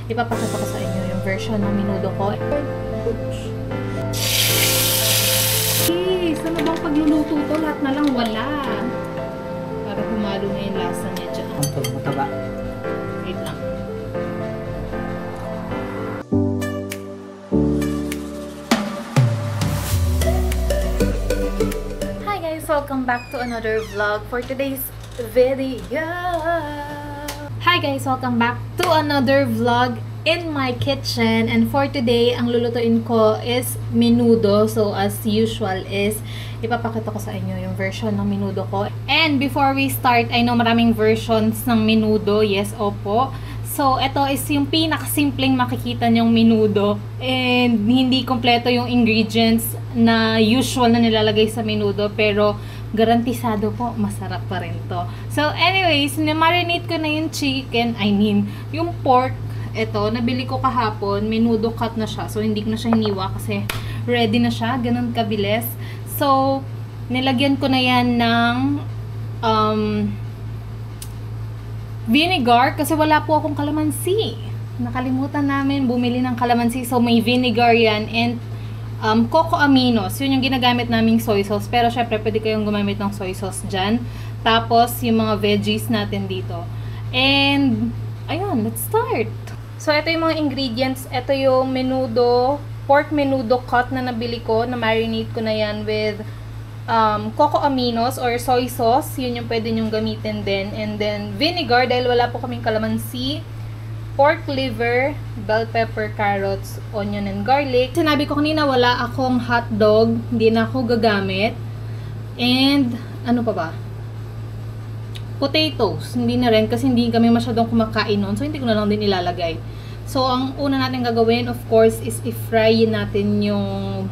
ipapakita ko sa inyo yung version ng menudo ko. Saan na bang pagluluto to? Lahat na lang wala. Para humalo na yung lasa niya dyan. Ito, mataba. Wait lang. Hi guys! Welcome back to another vlog for today's video. Hi guys! Welcome back to another vlog in my kitchen, and for today ang lulutuin ko is menudo. So as usual is ipapakita ko sa inyo yung version ng menudo ko. And before we start, I know maraming versions ng menudo. Yes, opo. So ito is yung pinakasimpleng makikita nyong menudo, and hindi kompleto yung ingredients na usual na nilalagay sa menudo, pero garantisado po masarap pa rin to. So anyways, na-marinate ko na yung chicken, yung pork. Ito, nabili ko kahapon, menudo cut na siya. So, hindi ko na siya hiniwa kasi ready na siya. Ganun kabilis. So, nilagyan ko na yan ng vinegar kasi wala po akong kalamansi. Nakalimutan namin bumili ng kalamansi. So, may vinegar yan and coco aminos. Yun yung ginagamit naming soy sauce. Pero, syempre, pwede kayong gumamit ng soy sauce dyan. Tapos, yung mga veggies natin dito. And, ayun, let's start! So, ito yung mga ingredients. Ito yung menudo, pork menudo cut na nabili ko. Na-marinate ko na yan with coco aminos or soy sauce. Yun yung pwede nyong gamitin din. And then, vinegar dahil wala po kaming kalamansi. Pork liver, bell pepper, carrots, onion, and garlic. Sinabi ko kanina, wala akong hotdog. Hindi na ako gagamit. And, ano pa ba? Potatoes, hindi na rin kasi hindi kami masyadong kumakain noon. So, hindi ko na lang din ilalagay. So, ang una natin gagawin, of course, is i-fry natin yung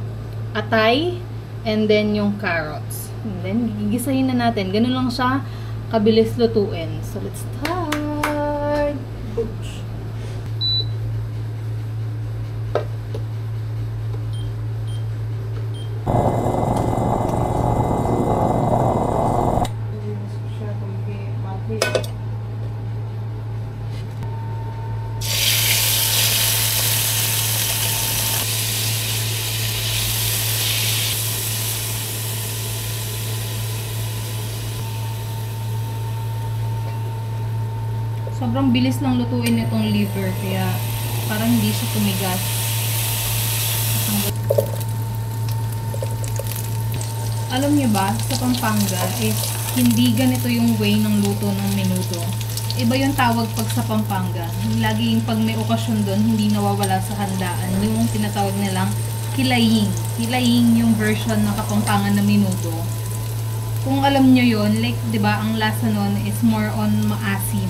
atay and then yung carrots. And then, gigisahin na natin. Ganun lang siya kabilis lutuin. So, let's start! Oops. Sobrang bilis lang lutuin itong liver, kaya parang hindi siya tumigas. Alam niyo ba, sa Pampanga, hindi ganito yung way ng luto ng menudo. Iba yung tawag pag sa Pampanga. Laging pag may okasyon doon, hindi nawawala sa handaan. Yung tinatawag nilang kilaying. Kilaying yung version ng Kapampangan na menudo. Kung alam niyo yun, like, diba, ang lasa nun is more on maasim.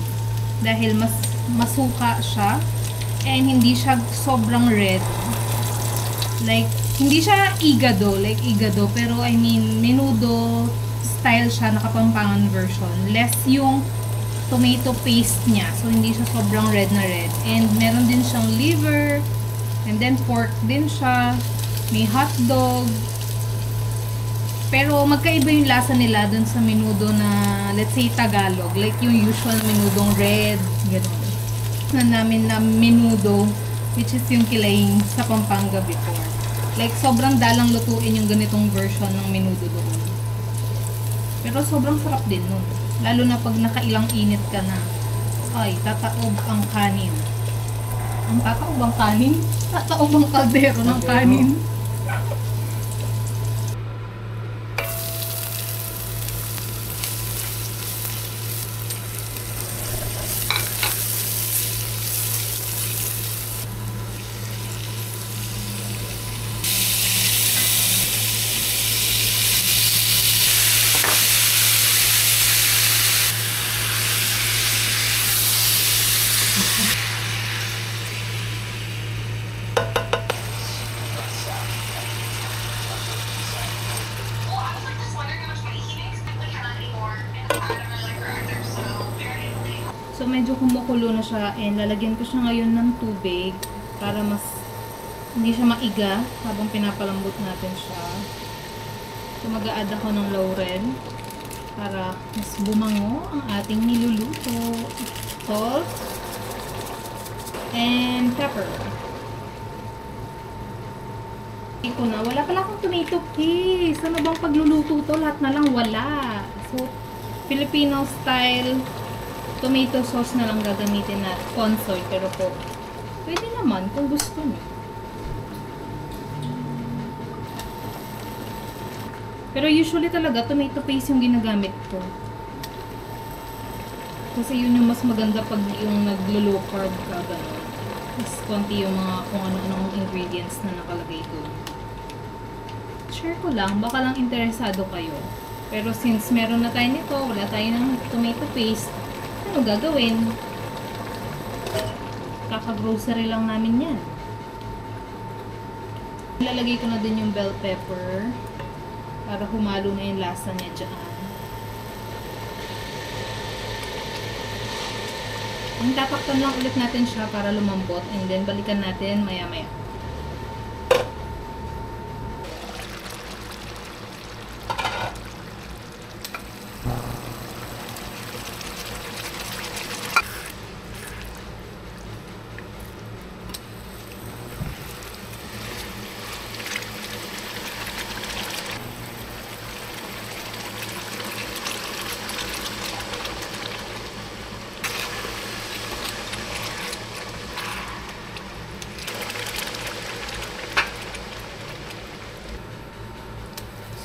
Dahil mas masuka siya and hindi siya sobrang red. Like, hindi siya igado, like igado, pero I mean, menudo style siya na Kapampangan version. Less yung tomato paste niya, so hindi siya sobrang red na red. And meron din siyang liver, and then pork din siya, may hotdog. Pero magkaiba yung lasa nila dun sa menudo na, let's say, Tagalog. Like yung usual menudong red, gano'n. Na namin na menudo, which is yung kilaying sa Pampanga before. Like, sobrang dalang lutuin yung ganitong version ng menudo doon. Pero sobrang sarap din nun. Lalo na pag nakailang init ka na. Ay, tataob ang kanin. Ang tataob ang kanin? Tataob ang kaldero ng kanin. So, medyo kumukulo na siya and lalagyan ko siya ngayon ng tubig para mas hindi siya maiga habang pinapalambot natin siya. So, mag-a-add ako ng laurel para mas bumango ang ating niluluto. Salt. and pepper. Ito na, wala pala akong tomato paste. Ano bang pagluluto to? Lahat na lang wala. So, Filipino style tomato sauce na lang gagamitin na consoy. Pero po, pwede naman kung gusto niyo. Pero usually talaga, tomato paste yung ginagamit ko. Kasi yun yung mas maganda pag yung naglo-low carb ka, gano'n. Mas konti yung mga kung ano-anong ingredients na nakalagay doon. Share ko lang, baka lang interesado kayo. Pero since meron na tayo nito, wala tayo ng tomato paste, ano gagawin? Kaka-grocery lang namin yan. Ilalagay ko na din yung bell pepper para humalo na yung lasa niya dyan. Ang tatakpan lang ulit natin siya para lumambot and then balikan natin maya-maya.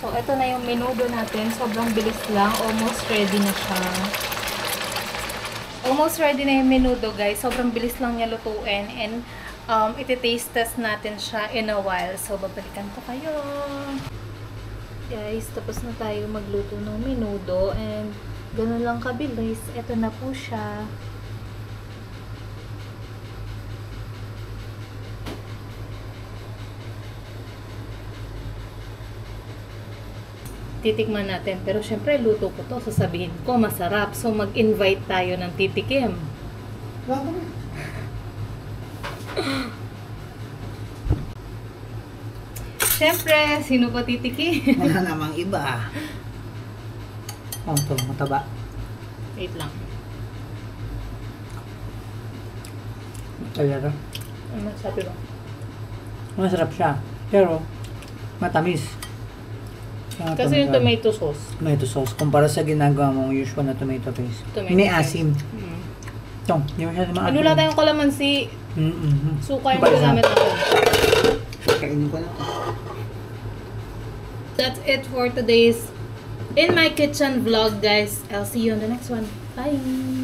So, ito na yung menudo natin. Sobrang bilis lang. Almost ready na siya. Almost ready na yung menudo, guys. Sobrang bilis lang niya lutuin. And, iti-taste test natin siya in a while. So, babalikan ko kayo. Guys, tapos na tayo magluto ng menudo. And, ganun lang kabilis. Ito na po siya. Titikman natin. Pero syempre, luto ko to. Sasabihin ko, masarap. So, mag-invite tayo ng titikim. Syempre, sino pa titikim? Wala namang iba. Oh, ito, mataba. Wait lang. Talaga. Ano sabi ba? Masarap siya. Pero, matamis. Kasi yung tomato sauce. Tomato sauce. Kumpara sa ginagawa mong usual na tomato paste. Tomato May paste. asim. Mm. Ito, hindi masyado maasim. Ano lang tayong kalamansi. Suka yung gamit natin. Kainin ko na. That's it for today's In My Kitchen vlog, guys. I'll see you on the next one. Bye!